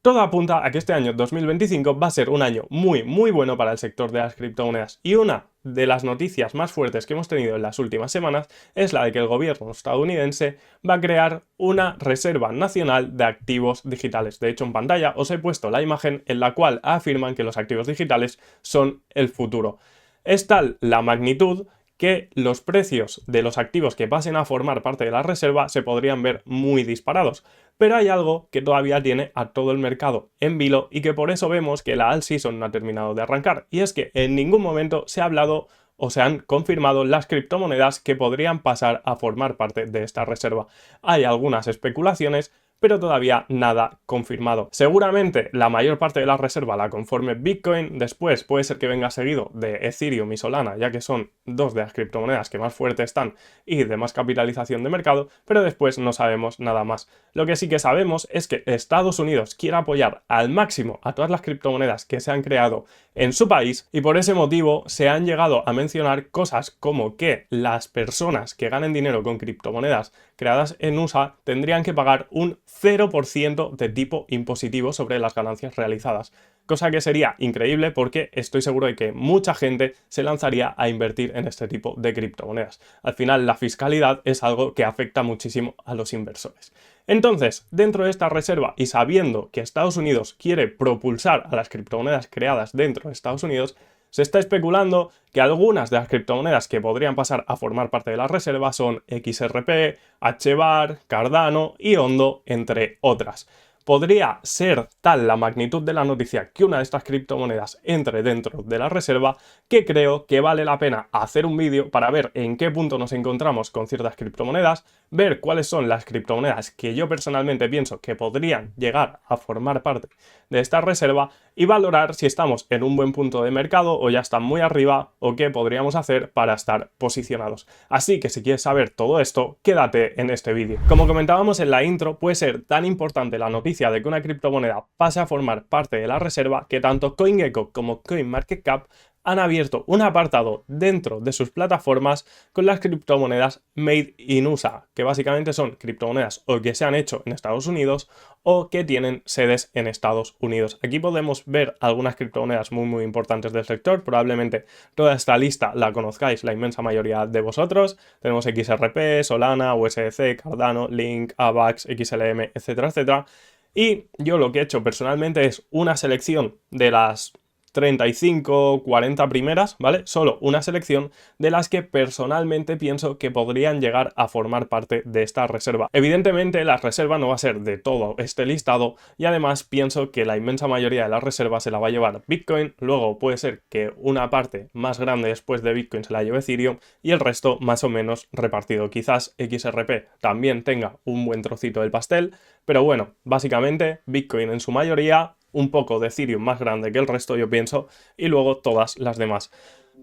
Todo apunta a que este año 2025 va a ser un año muy bueno para el sector de las criptomonedas, y una de las noticias más fuertes que hemos tenido en las últimas semanas es la de que el gobierno estadounidense va a crear una reserva nacional de activos digitales. De hecho, en pantalla os he puesto la imagen en la cual afirman que los activos digitales son el futuro. Es tal la magnitud que los precios de los activos que pasen a formar parte de la reserva se podrían ver muy disparados. Pero hay algo que todavía tiene a todo el mercado en vilo y que por eso vemos que la alt season no ha terminado de arrancar, y es que en ningún momento se ha hablado o se han confirmado las criptomonedas que podrían pasar a formar parte de esta reserva. Hay algunas especulaciones, pero todavía nada confirmado. Seguramente la mayor parte de la reserva la conforme Bitcoin, después puede ser que venga seguido de Ethereum y Solana, ya que son dos de las criptomonedas que más fuertes están y de más capitalización de mercado, pero después no sabemos nada más. Lo que sí que sabemos es que Estados Unidos quiere apoyar al máximo a todas las criptomonedas que se han creado en su país, y por ese motivo se han llegado a mencionar cosas como que las personas que ganen dinero con criptomonedas creadas en USA tendrían que pagar un 0% de tipo impositivo sobre las ganancias realizadas. Cosa que sería increíble porque estoy seguro de que mucha gente se lanzaría a invertir en este tipo de criptomonedas. Al final, la fiscalidad es algo que afecta muchísimo a los inversores. Entonces, dentro de esta reserva y sabiendo que Estados Unidos quiere propulsar a las criptomonedas creadas dentro de Estados Unidos, se está especulando que algunas de las criptomonedas que podrían pasar a formar parte de la reserva son XRP, HBAR, Cardano y Ondo, entre otras. Podría ser tal la magnitud de la noticia que una de estas criptomonedas entre dentro de la reserva que creo que vale la pena hacer un vídeo para ver en qué punto nos encontramos con ciertas criptomonedas, ver cuáles son las criptomonedas que yo personalmente pienso que podrían llegar a formar parte de esta reserva y valorar si estamos en un buen punto de mercado o ya están muy arriba o qué podríamos hacer para estar posicionados. Así que si quieres saber todo esto, quédate en este vídeo. Como comentábamos en la intro, puede ser tan importante la noticia de que una criptomoneda pase a formar parte de la reserva que tanto CoinGecko como CoinMarketCap han abierto un apartado dentro de sus plataformas con las criptomonedas Made in USA, que básicamente son criptomonedas o que se han hecho en Estados Unidos o que tienen sedes en Estados Unidos. Aquí podemos ver algunas criptomonedas muy importantes del sector. Probablemente toda esta lista la conozcáis la inmensa mayoría de vosotros. Tenemos XRP, Solana, USDC, Cardano, Link, AVAX, XLM, etcétera. Y yo lo que he hecho personalmente es una selección de las 35, 40 primeras, ¿vale? Solo una selección de las que personalmente pienso que podrían llegar a formar parte de esta reserva. Evidentemente, la reserva no va a ser de todo este listado y además pienso que la inmensa mayoría de la reserva se la va a llevar Bitcoin, luego puede ser que una parte más grande después de Bitcoin se la lleve Ethereum y el resto más o menos repartido. Quizás XRP también tenga un buen trocito del pastel, pero bueno, básicamente Bitcoin en su mayoría, un poco de Ethereum más grande que el resto, yo pienso, y luego todas las demás.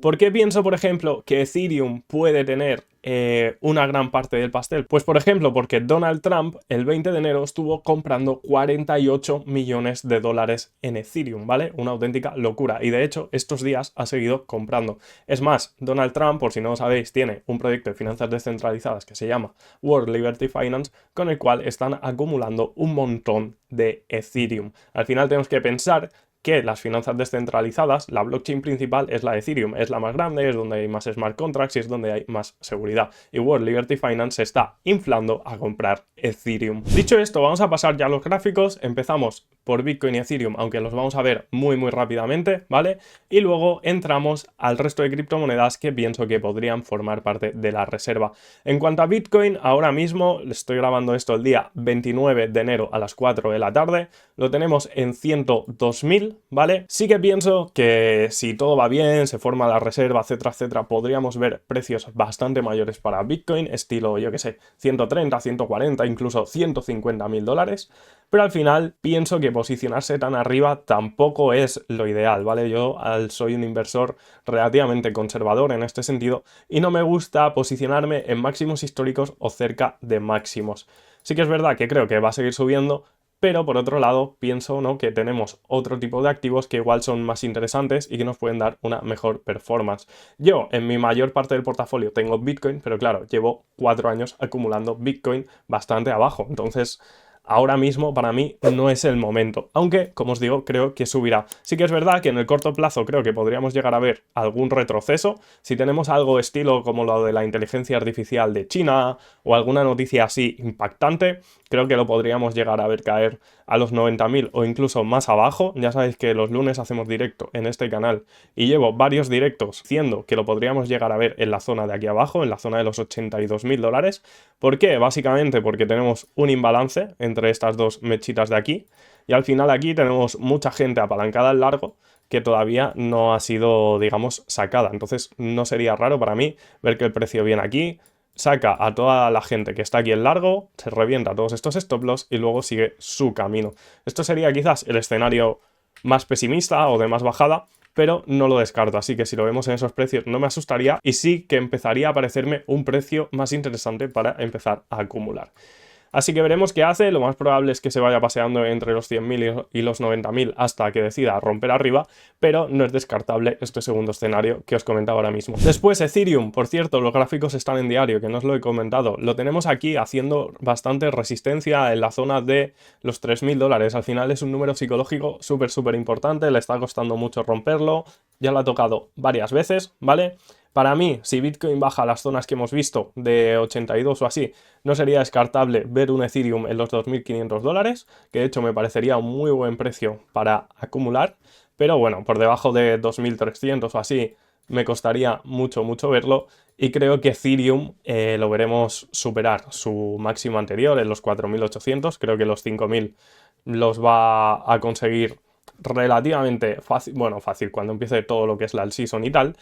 ¿Por qué pienso, por ejemplo, que Ethereum puede tener una gran parte del pastel? Pues, por ejemplo, porque Donald Trump el 20 de enero estuvo comprando 48 millones de dólares en Ethereum, ¿vale? Una auténtica locura. Y de hecho, estos días ha seguido comprando. Es más, Donald Trump, por si no lo sabéis, tiene un proyecto de finanzas descentralizadas que se llama World Liberty Finance, con el cual están acumulando un montón de Ethereum. Al final tenemos que pensar que las finanzas descentralizadas, la blockchain principal es la de Ethereum, es la más grande, es donde hay más smart contracts y es donde hay más seguridad. Y World Liberty Finance se está inflando a comprar Ethereum. Dicho esto, vamos a pasar ya a los gráficos. Empezamos por Bitcoin y Ethereum, aunque los vamos a ver muy rápidamente, ¿vale? Y luego entramos al resto de criptomonedas que pienso que podrían formar parte de la reserva. En cuanto a Bitcoin, ahora mismo, estoy grabando esto el día 29 de enero a las 4 de la tarde, lo tenemos en 102.000, ¿vale? Sí que pienso que si todo va bien, se forma la reserva, etcétera, podríamos ver precios bastante mayores para Bitcoin, estilo, yo que sé, 130, 140, incluso 150.000 dólares. Pero al final pienso que posicionarse tan arriba tampoco es lo ideal, ¿vale? Yo soy un inversor relativamente conservador en este sentido y no me gusta posicionarme en máximos históricos o cerca de máximos. Sí que es verdad que creo que va a seguir subiendo, pero por otro lado pienso, ¿no?, que tenemos otro tipo de activos que igual son más interesantes y que nos pueden dar una mejor performance. Yo en mi mayor parte del portafolio tengo Bitcoin, pero claro, llevo 4 años acumulando Bitcoin bastante abajo, entonces ahora mismo para mí no es el momento, aunque, como os digo, creo que subirá. Sí que es verdad que en el corto plazo creo que podríamos llegar a ver algún retroceso. Si tenemos algo estilo como lo de la inteligencia artificial de China o alguna noticia así impactante, creo que lo podríamos llegar a ver caer a los 90.000 o incluso más abajo. Ya sabéis que los lunes hacemos directo en este canal y llevo varios directos diciendo que lo podríamos llegar a ver en la zona de aquí abajo, en la zona de los 82.000 dólares. ¿Por qué? Básicamente porque tenemos un imbalance entre estas dos mechitas de aquí y al final aquí tenemos mucha gente apalancada al largo que todavía no ha sido, digamos, sacada. Entonces no sería raro para mí ver que el precio viene aquí, saca a toda la gente que está aquí en largo, se revienta todos estos stop loss y luego sigue su camino. Esto sería quizás el escenario más pesimista o de más bajada, pero no lo descarto, así que si lo vemos en esos precios no me asustaría y sí que empezaría a parecerme un precio más interesante para empezar a acumular. Así que veremos qué hace, lo más probable es que se vaya paseando entre los 100.000 y los 90.000 hasta que decida romper arriba, pero no es descartable este segundo escenario que os comentaba ahora mismo. Después Ethereum, por cierto, los gráficos están en diario, que no os lo he comentado, lo tenemos aquí haciendo bastante resistencia en la zona de los 3.000 dólares, al final es un número psicológico súper importante, le está costando mucho romperlo, ya lo ha tocado varias veces, ¿vale? Para mí, si Bitcoin baja a las zonas que hemos visto de 82 o así, no sería descartable ver un Ethereum en los 2.500 dólares, que de hecho me parecería un muy buen precio para acumular, pero bueno, por debajo de 2.300 o así me costaría mucho verlo y creo que Ethereum lo veremos superar su máximo anterior en los 4.800, creo que los 5.000 los va a conseguir relativamente fácil, bueno, fácil cuando empiece todo lo que es la season y tal.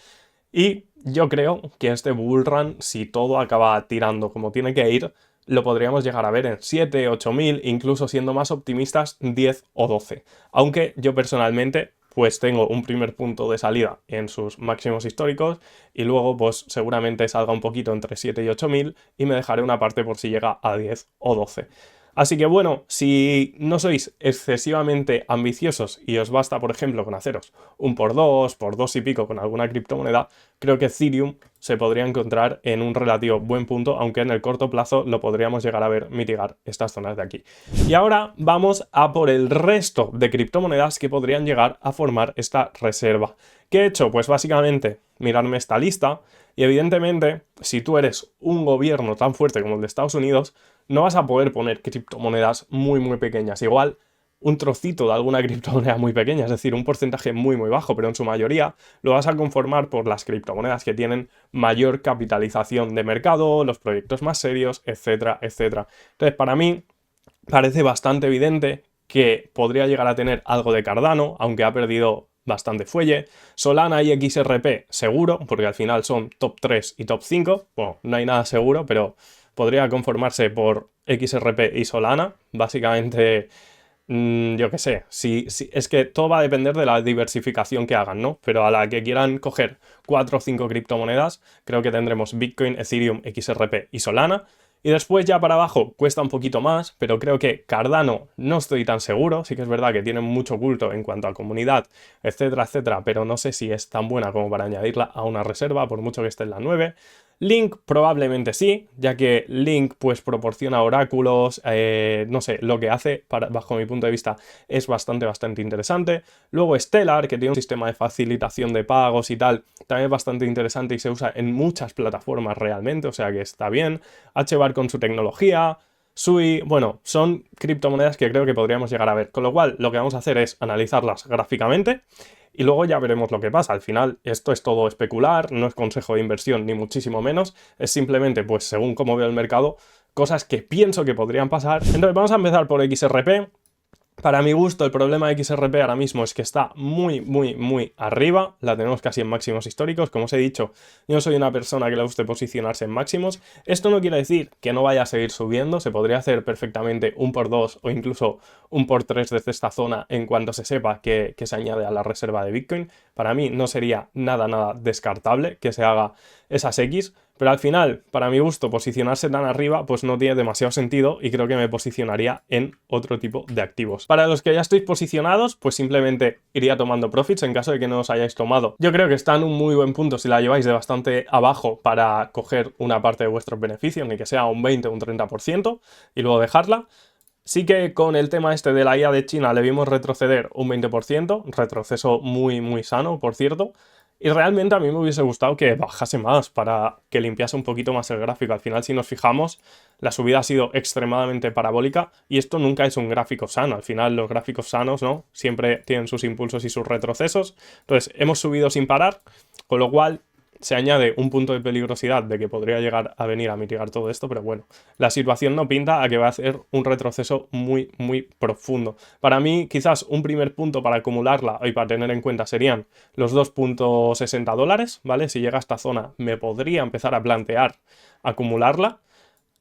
Y yo creo que este bullrun, si todo acaba tirando como tiene que ir, lo podríamos llegar a ver en 7, 8.000, incluso siendo más optimistas, 10 o 12. Aunque yo personalmente, pues tengo un primer punto de salida en sus máximos históricos y luego pues seguramente salga un poquito entre 7 y 8.000 y me dejaré una parte por si llega a 10 o 12. Así que bueno, si no sois excesivamente ambiciosos y os basta, por ejemplo, con haceros un por dos y pico con alguna criptomoneda, creo que Ethereum se podría encontrar en un relativo buen punto, aunque en el corto plazo lo podríamos llegar a ver mitigar estas zonas de aquí. Y ahora vamos a por el resto de criptomonedas que podrían llegar a formar esta reserva. ¿Qué he hecho? Pues básicamente mirarme esta lista y evidentemente si tú eres un gobierno tan fuerte como el de Estados Unidos, no vas a poder poner criptomonedas muy pequeñas. Igual un trocito de alguna criptomoneda muy pequeña, es decir, un porcentaje muy bajo, pero en su mayoría lo vas a conformar por las criptomonedas que tienen mayor capitalización de mercado, los proyectos más serios, etcétera. Entonces, para mí parece bastante evidente que podría llegar a tener algo de Cardano, aunque ha perdido bastante fuelle. Solana y XRP seguro, porque al final son top 3 y top 5. Bueno, no hay nada seguro, pero podría conformarse por XRP y Solana. Básicamente, yo qué sé, es que todo va a depender de la diversificación que hagan, ¿no? Pero a la que quieran coger 4 o 5 criptomonedas, creo que tendremos Bitcoin, Ethereum, XRP y Solana. Y después ya para abajo cuesta un poquito más, pero creo que Cardano no estoy tan seguro. Sí que es verdad que tiene mucho culto en cuanto a comunidad, etcétera, pero no sé si es tan buena como para añadirla a una reserva, por mucho que esté en la 9. Link probablemente sí, ya que Link pues proporciona oráculos, no sé, lo que hace, bajo mi punto de vista, es bastante interesante. Luego Stellar, que tiene un sistema de facilitación de pagos y tal, también es bastante interesante y se usa en muchas plataformas realmente, o sea que está bien. HBAR con su tecnología, Sui, bueno, son criptomonedas que creo que podríamos llegar a ver, con lo cual lo que vamos a hacer es analizarlas gráficamente y luego ya veremos lo que pasa. Al final esto es todo especular, no es consejo de inversión ni muchísimo menos, es simplemente pues según cómo veo el mercado, cosas que pienso que podrían pasar. Entonces vamos a empezar por XRP. Para mi gusto, el problema de XRP ahora mismo es que está muy arriba, la tenemos casi en máximos históricos. Como os he dicho, yo no soy una persona que le guste posicionarse en máximos. Esto no quiere decir que no vaya a seguir subiendo, se podría hacer perfectamente un por 2 o incluso un por 3 desde esta zona en cuanto se sepa que se añade a la reserva de Bitcoin. Para mí no sería nada descartable que se haga esas X. Pero al final, para mi gusto, posicionarse tan arriba pues no tiene demasiado sentido y creo que me posicionaría en otro tipo de activos. Para los que ya estéis posicionados, pues simplemente iría tomando profits en caso de que no os hayáis tomado. Yo creo que está en un muy buen punto si la lleváis de bastante abajo para coger una parte de vuestros beneficios, ni que sea un 20 o un 30% y luego dejarla. Sí que con el tema este de la IA de China le vimos retroceder un 20%, retroceso muy muy sano, por cierto, y realmente a mí me hubiese gustado que bajase más para que limpiase un poquito más el gráfico. Al final, si nos fijamos, la subida ha sido extremadamente parabólica y esto nunca es un gráfico sano. Al final, los gráficos sanos, ¿no? Siempre tienen sus impulsos y sus retrocesos. Entonces, hemos subido sin parar, con lo cual se añade un punto de peligrosidad de que podría llegar a venir a mitigar todo esto, pero bueno, la situación no pinta a que va a ser un retroceso muy, muy profundo. Para mí, quizás un primer punto para acumularla y para tener en cuenta serían los 2,60 dólares, ¿vale? Si llega a esta zona me podría empezar a plantear acumularla.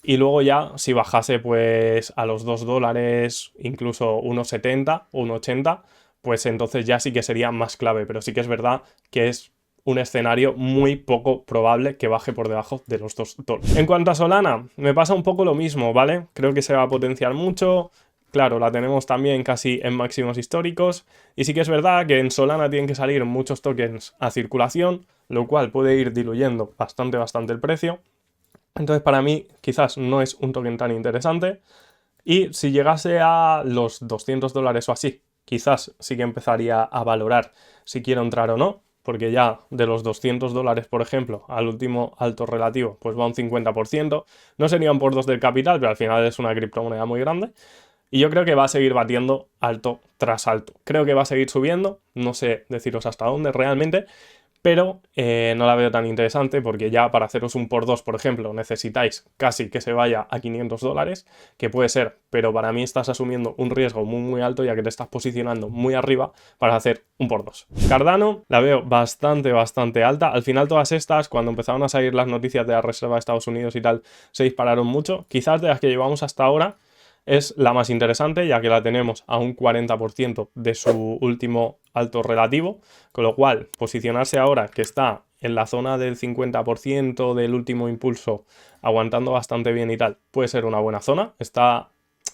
Y luego ya, si bajase pues a los 2 dólares, incluso 1,70 o 1,80, pues entonces ya sí que sería más clave. Pero sí que es verdad que es un escenario muy poco probable que baje por debajo de los 2 dólares. En cuanto a Solana, me pasa un poco lo mismo, ¿vale? Creo que se va a potenciar mucho. Claro, la tenemos también casi en máximos históricos. Y sí que es verdad que en Solana tienen que salir muchos tokens a circulación, lo cual puede ir diluyendo bastante el precio. Entonces para mí quizás no es un token tan interesante. Y si llegase a los 200 dólares o así, quizás sí que empezaría a valorar si quiero entrar o no, porque ya de los 200 dólares, por ejemplo, al último alto relativo, pues va un 50%. No serían por dos del capital, pero al final es una criptomoneda muy grande. Y yo creo que va a seguir batiendo alto tras alto. Creo que va a seguir subiendo, no sé deciros hasta dónde realmente, pero no la veo tan interesante porque ya para haceros un por dos, por ejemplo, necesitáis casi que se vaya a 500 dólares, que puede ser, pero para mí estás asumiendo un riesgo muy alto ya que te estás posicionando muy arriba para hacer un por dos. Cardano la veo bastante alta. Al final todas estas, cuando empezaron a salir las noticias de la Reserva de Estados Unidos y tal, se dispararon mucho. Quizás de las que llevamos hasta ahora es la más interesante, ya que la tenemos a un 40% de su último alto relativo, con lo cual posicionarse ahora que está en la zona del 50% del último impulso, aguantando bastante bien y tal, puede ser una buena zona. Está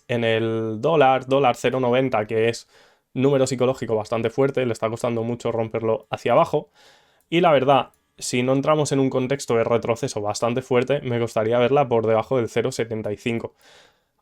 en el dólar 0,90, que es número psicológico bastante fuerte, le está costando mucho romperlo hacia abajo, y la verdad, si no entramos en un contexto de retroceso bastante fuerte, me gustaría verla por debajo del 0,75.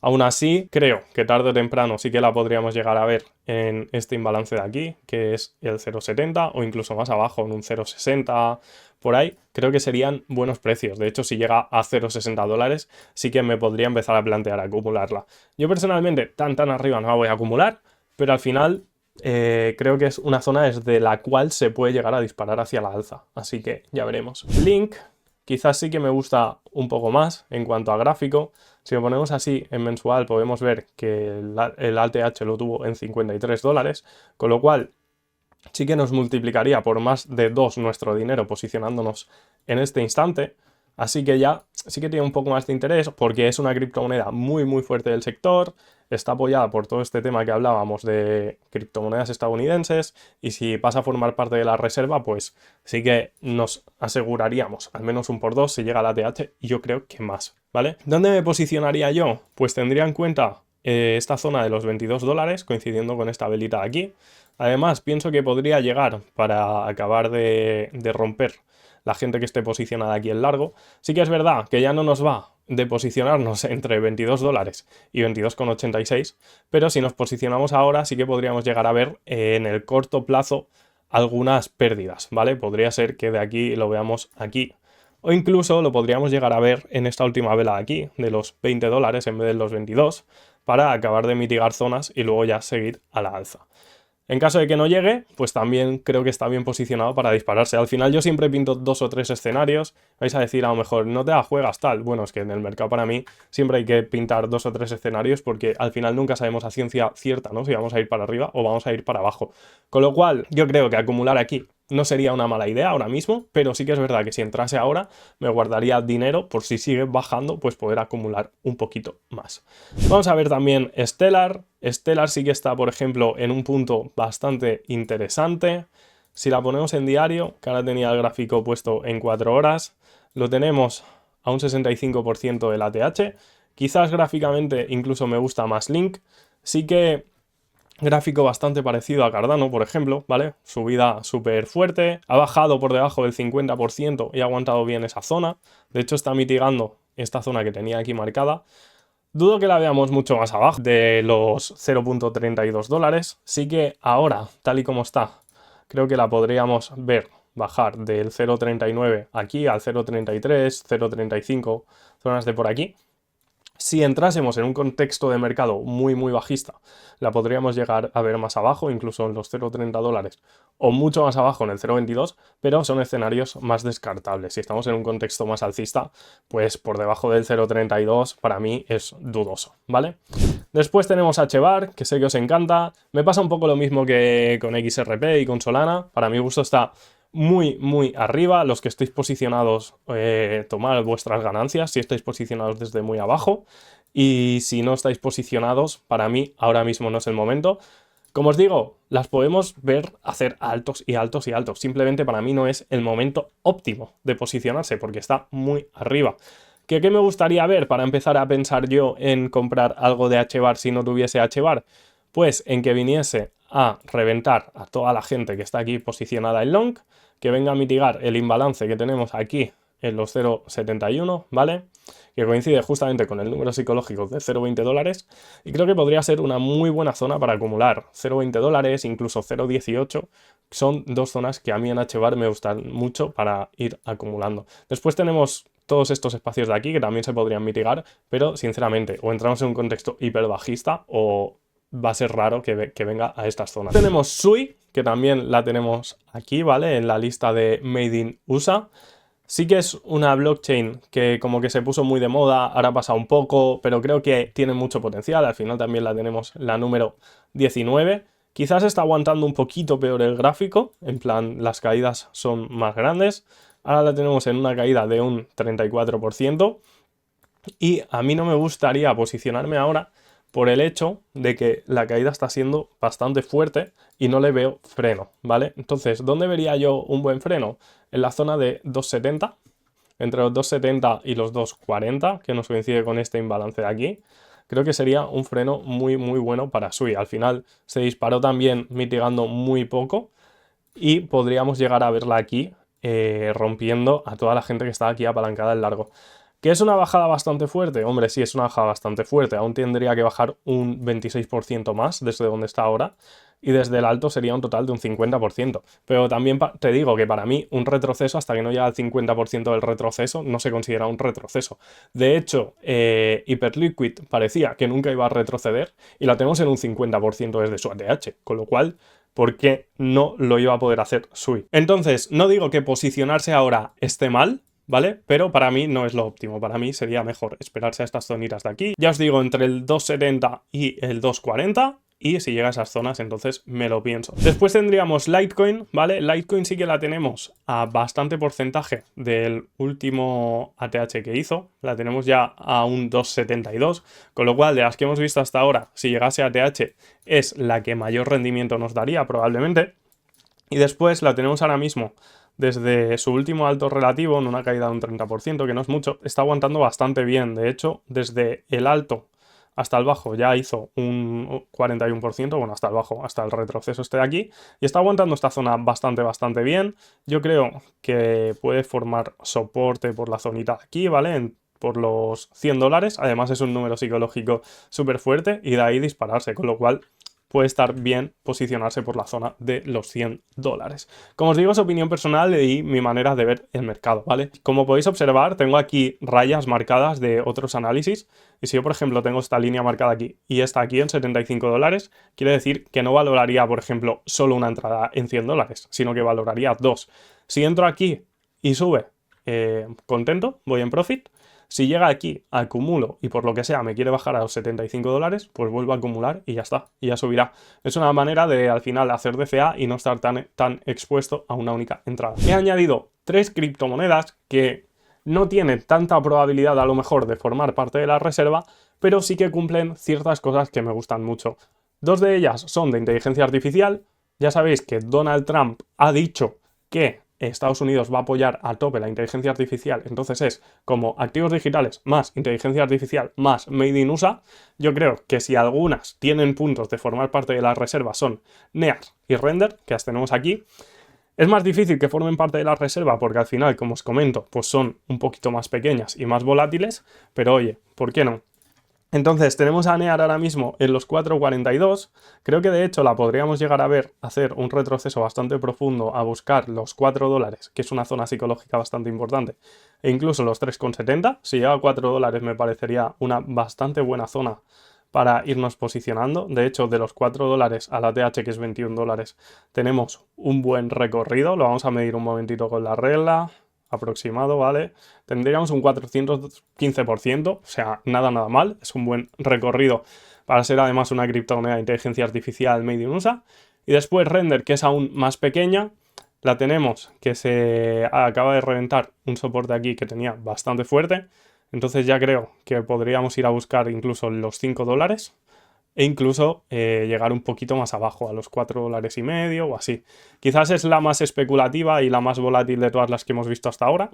Aún así, creo que tarde o temprano sí que la podríamos llegar a ver en este imbalance de aquí, que es el 0,70 o incluso más abajo, en un 0,60 por ahí. Creo que serían buenos precios. De hecho, si llega a 0,60 dólares, sí que me podría empezar a plantear acumularla. Yo personalmente tan arriba no la voy a acumular, pero al final creo que es una zona desde la cual se puede llegar a disparar hacia la alza. Así que ya veremos. Link quizás sí que me gusta un poco más en cuanto a gráfico. Si lo ponemos así en mensual podemos ver que el ATH lo tuvo en 53 dólares, con lo cual sí que nos multiplicaría por más de 2 nuestro dinero posicionándonos en este instante. Así que ya sí que tiene un poco más de interés porque es una criptomoneda muy fuerte del sector, está apoyada por todo este tema que hablábamos de criptomonedas estadounidenses y si pasa a formar parte de la reserva, pues sí que nos aseguraríamos al menos un por dos si llega a la TH y yo creo que más, ¿vale? ¿Dónde me posicionaría yo? Pues tendría en cuenta esta zona de los 22 dólares coincidiendo con esta velita de aquí. Además, pienso que podría llegar para acabar de romper la gente que esté posicionada aquí en largo. Sí que es verdad que ya no nos va de posicionarnos entre 22 dólares y 22,86, pero si nos posicionamos ahora sí que podríamos llegar a ver en el corto plazo algunas pérdidas, ¿vale? Podría ser que de aquí lo veamos aquí. O incluso lo podríamos llegar a ver en esta última vela de aquí, de los 20 dólares en vez de los 22, para acabar de mitigar zonas y luego ya seguir a la alza. En caso de que no llegue, pues también creo que está bien posicionado para dispararse. Al final yo siempre pinto 2 o 3 escenarios. Vais a decir a lo mejor, no te la juegas tal. Bueno, es que en el mercado para mí siempre hay que pintar 2 o 3 escenarios porque al final nunca sabemos a ciencia cierta, ¿no? Si vamos a ir para arriba o vamos a ir para abajo. Con lo cual, yo creo que acumular aquí no sería una mala idea ahora mismo, pero sí que es verdad que si entrase ahora me guardaría dinero por si sigue bajando, pues poder acumular un poquito más. Vamos a ver también Stellar. Stellar sí que está, por ejemplo, en un punto bastante interesante. Si la ponemos en diario, que ahora tenía el gráfico puesto en 4 horas, lo tenemos a un 65% del ATH. Quizás gráficamente incluso me gusta más Link. Sí que gráfico bastante parecido a Cardano, por ejemplo, ¿vale? Subida súper fuerte, ha bajado por debajo del 50% y ha aguantado bien esa zona. De hecho, está mitigando esta zona que tenía aquí marcada. Dudo que la veamos mucho más abajo de los 0.32 dólares. Sí que ahora, tal y como está, creo que la podríamos ver bajar del 0.39 aquí al 0.33, 0.35, zonas de por aquí. Si entrásemos en un contexto de mercado muy bajista, la podríamos llegar a ver más abajo, incluso en los 0,30 dólares, o mucho más abajo en el 0,22, pero son escenarios más descartables. Si estamos en un contexto más alcista, pues por debajo del 0,32 para mí es dudoso, ¿vale? Después tenemos HBAR, que sé que os encanta. Me pasa un poco lo mismo que con XRP y con Solana. Para mi gusto está muy arriba. Los que estéis posicionados, tomad vuestras ganancias si estáis posicionados desde muy abajo, y si no estáis posicionados, para mí ahora mismo no es el momento. Como os digo, las podemos ver hacer altos y altos y altos. Simplemente para mí no es el momento óptimo de posicionarse porque está muy arriba. ¿Qué me gustaría ver para empezar a pensar yo en comprar algo de HBAR si no tuviese HBAR? Pues en que viniese a reventar a toda la gente que está aquí posicionada en long, que venga a mitigar el imbalance que tenemos aquí en los 0,71, ¿vale? Que coincide justamente con el número psicológico de 0,20 dólares, y creo que podría ser una muy buena zona para acumular. 0,20 dólares, incluso 0,18, son dos zonas que a mí en HBAR me gustan mucho para ir acumulando. Después tenemos todos estos espacios de aquí que también se podrían mitigar, pero sinceramente o entramos en un contexto hiper bajista o va a ser raro que venga a estas zonas. Tenemos SUI, que también la tenemos aquí, ¿vale? En la lista de Made in USA. Sí que es una blockchain que como que se puso muy de moda, ahora pasa un poco, pero creo que tiene mucho potencial. Al final también la tenemos la número 19. Quizás está aguantando un poquito peor el gráfico, en plan las caídas son más grandes. Ahora la tenemos en una caída de un 34%. Y a mí no me gustaría posicionarme ahora por el hecho de que la caída está siendo bastante fuerte y no le veo freno, ¿vale? Entonces, ¿dónde vería yo un buen freno? En la zona de 2,70, entre los 2,70 y los 2,40, que nos coincide con este imbalance de aquí. Creo que sería un freno muy bueno para SUI. Al final se disparó también mitigando muy poco y podríamos llegar a verla aquí rompiendo a toda la gente que está aquí apalancada en largo. ¿Que es una bajada bastante fuerte? Hombre, sí, es una bajada bastante fuerte. Aún tendría que bajar un 26% más desde donde está ahora. Y desde el alto sería un total de un 50%. Pero también te digo que para mí un retroceso, hasta que no llega al 50% del retroceso, no se considera un retroceso. De hecho, Hyperliquid parecía que nunca iba a retroceder y la tenemos en un 50% desde su ATH. Con lo cual, ¿por qué no lo iba a poder hacer SUI? Entonces, no digo que posicionarse ahora esté mal, ¿vale? Pero para mí no es lo óptimo. Para mí sería mejor esperarse a estas zonitas de aquí. Ya os digo, entre el 2,70 y el 2,40. Y si llega a esas zonas, entonces me lo pienso. Después tendríamos Litecoin, ¿vale? Litecoin sí que la tenemos a bastante porcentaje del último ATH que hizo. La tenemos ya a un 2,72. Con lo cual, de las que hemos visto hasta ahora, si llegase a ATH, es la que mayor rendimiento nos daría probablemente. Y después la tenemos ahora mismo desde su último alto relativo, en una caída de un 30%, que no es mucho, está aguantando bastante bien. De hecho, desde el alto hasta el bajo ya hizo un 41%, bueno, hasta el bajo, hasta el retroceso este de aquí, y está aguantando esta zona bastante bien. Yo creo que puede formar soporte por la zonita de aquí, ¿vale? Por los 100 dólares, además es un número psicológico súper fuerte y de ahí dispararse, con lo cual puede estar bien posicionarse por la zona de los 100 dólares. Como os digo, es opinión personal y mi manera de ver el mercado, ¿vale? Como podéis observar, tengo aquí rayas marcadas de otros análisis, y si yo, por ejemplo, tengo esta línea marcada aquí y esta aquí en 75 dólares, quiere decir que no valoraría, por ejemplo, solo una entrada en 100 dólares, sino que valoraría dos. Si entro aquí y sube, contento, voy en profit. Si llega aquí, acumulo y por lo que sea me quiere bajar a los 75 dólares, pues vuelvo a acumular y ya está, y ya subirá. Es una manera de al final hacer DCA y no estar tan expuesto a una única entrada. He añadido 3 criptomonedas que no tienen tanta probabilidad a lo mejor de formar parte de la reserva, pero sí que cumplen ciertas cosas que me gustan mucho. 2 de ellas son de inteligencia artificial. Ya sabéis que Donald Trump ha dicho que Estados Unidos va a apoyar a tope la inteligencia artificial, entonces es como activos digitales más inteligencia artificial más Made in USA. Yo creo que si algunas tienen puntos de formar parte de la reserva son NEAR y Render, que las tenemos aquí. Es más difícil que formen parte de la reserva porque al final, como os comento, pues son un poquito más pequeñas y más volátiles, pero oye, ¿por qué no? Entonces tenemos a Near ahora mismo en los 4,42, creo que de hecho la podríamos llegar a ver hacer un retroceso bastante profundo a buscar los $4, que es una zona psicológica bastante importante, e incluso los 3,70, si llega a $4 me parecería una bastante buena zona para irnos posicionando. De hecho, de los $4 a la TH, que es $21, tenemos un buen recorrido, lo vamos a medir un momentito con la regla, aproximado, ¿vale? Tendríamos un 415%, o sea, nada mal, es un buen recorrido para ser además una criptomoneda de inteligencia artificial made in USA. Y después Render, que es aún más pequeña, la tenemos que se acaba de reventar un soporte aquí que tenía bastante fuerte, entonces ya creo que podríamos ir a buscar incluso los $5 e incluso llegar un poquito más abajo, a los $4,50 o así. Quizás es la más especulativa y la más volátil de todas las que hemos visto hasta ahora,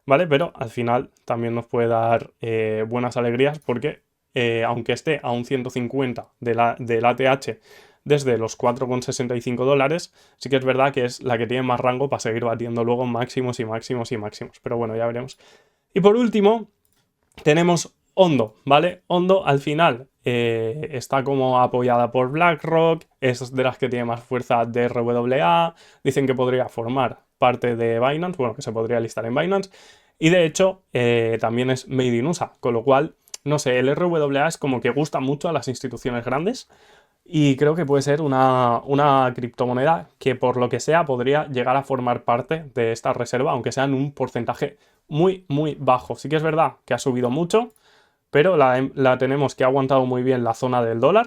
¿vale? Pero al final también nos puede dar buenas alegrías porque aunque esté a un 150 del ATH desde los $4,65, sí que es verdad que es la que tiene más rango para seguir batiendo luego máximos y máximos y máximos. Pero bueno, ya veremos. Y por último, tenemos Ondo, ¿vale? Ondo al final está como apoyada por BlackRock, es de las que tiene más fuerza de RWA, dicen que podría formar parte de Binance, bueno, que se podría listar en Binance, y de hecho también es Made in USA, con lo cual, no sé, el RWA es como que gusta mucho a las instituciones grandes, y creo que puede ser una criptomoneda que por lo que sea podría llegar a formar parte de esta reserva, aunque sea en un porcentaje muy bajo. Sí que es verdad que ha subido mucho, pero la tenemos que ha aguantado muy bien la zona del dólar.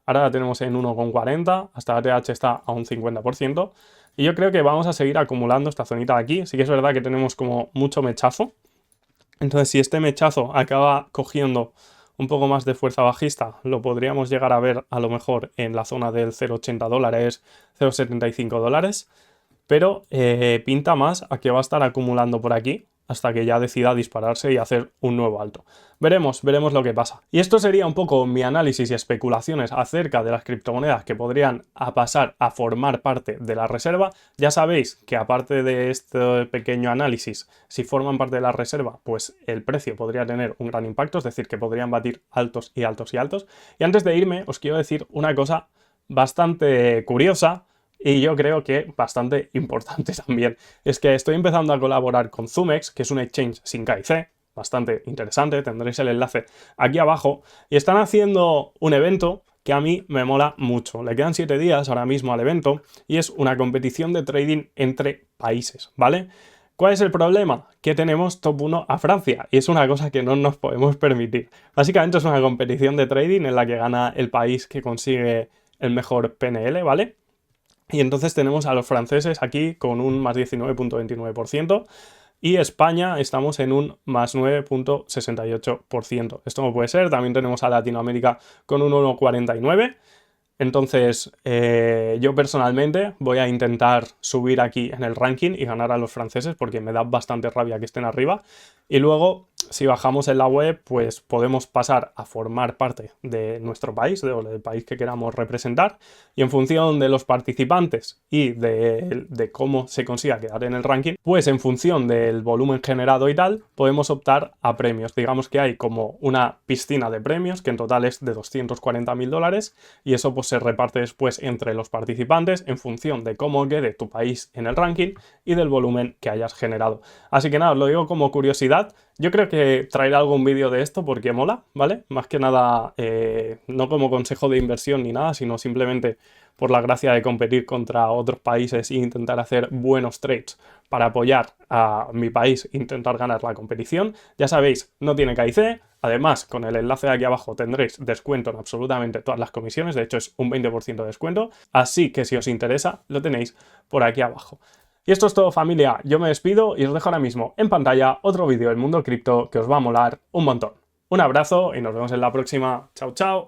Ahora la tenemos en 1,40, hasta la TH está a un 50%. Y yo creo que vamos a seguir acumulando esta zonita de aquí. Sí que es verdad que tenemos como mucho mechazo. Entonces, si este mechazo acaba cogiendo un poco más de fuerza bajista, lo podríamos llegar a ver a lo mejor en la zona del $0,80, $0,75. Pero pinta más a que va a estar acumulando por aquí hasta que ya decida dispararse y hacer un nuevo alto. Veremos lo que pasa. Y esto sería un poco mi análisis y especulaciones acerca de las criptomonedas que podrían pasar a formar parte de la reserva. Ya sabéis que aparte de este pequeño análisis, si forman parte de la reserva, pues el precio podría tener un gran impacto, es decir, que podrían batir altos y altos y altos. Y antes de irme, os quiero decir una cosa bastante curiosa, y yo creo que bastante importante también. Es que estoy empezando a colaborar con Zumex, que es un exchange sin KIC, bastante interesante, tendréis el enlace aquí abajo, y están haciendo un evento que a mí me mola mucho. Le quedan 7 días ahora mismo al evento y es una competición de trading entre países, ¿vale? ¿Cuál es el problema? Que tenemos top 1 a Francia y es una cosa que no nos podemos permitir. Básicamente es una competición de trading en la que gana el país que consigue el mejor PNL, ¿vale? Y entonces tenemos a los franceses aquí con un más 19,29% y España estamos en un más 9,68%. Esto no puede ser, también tenemos a Latinoamérica con un 1,49%. Entonces, yo personalmente voy a intentar subir aquí en el ranking y ganar a los franceses porque me da bastante rabia que estén arriba. Y luego, si bajamos en la web, pues podemos pasar a formar parte de nuestro país, del país que queramos representar. Y en función de los participantes y de cómo se consiga quedar en el ranking, pues en función del volumen generado y tal, podemos optar a premios. Digamos que hay como una piscina de premios, que en total es de $240.000, y eso pues se reparte después entre los participantes en función de cómo quede tu país en el ranking y del volumen que hayas generado. Así que nada, os lo digo como curiosidad. Yo creo que traeré algún vídeo de esto porque mola, ¿vale? Más que nada, no como consejo de inversión ni nada, sino simplemente por la gracia de competir contra otros países e intentar hacer buenos trades para apoyar a mi país e intentar ganar la competición. Ya sabéis, no tiene KIC. Además, con el enlace de aquí abajo tendréis descuento en absolutamente todas las comisiones, de hecho es un 20% de descuento, así que si os interesa lo tenéis por aquí abajo. Y esto es todo, familia, yo me despido y os dejo ahora mismo en pantalla otro vídeo del mundo cripto que os va a molar un montón. Un abrazo y nos vemos en la próxima. Chao, chao.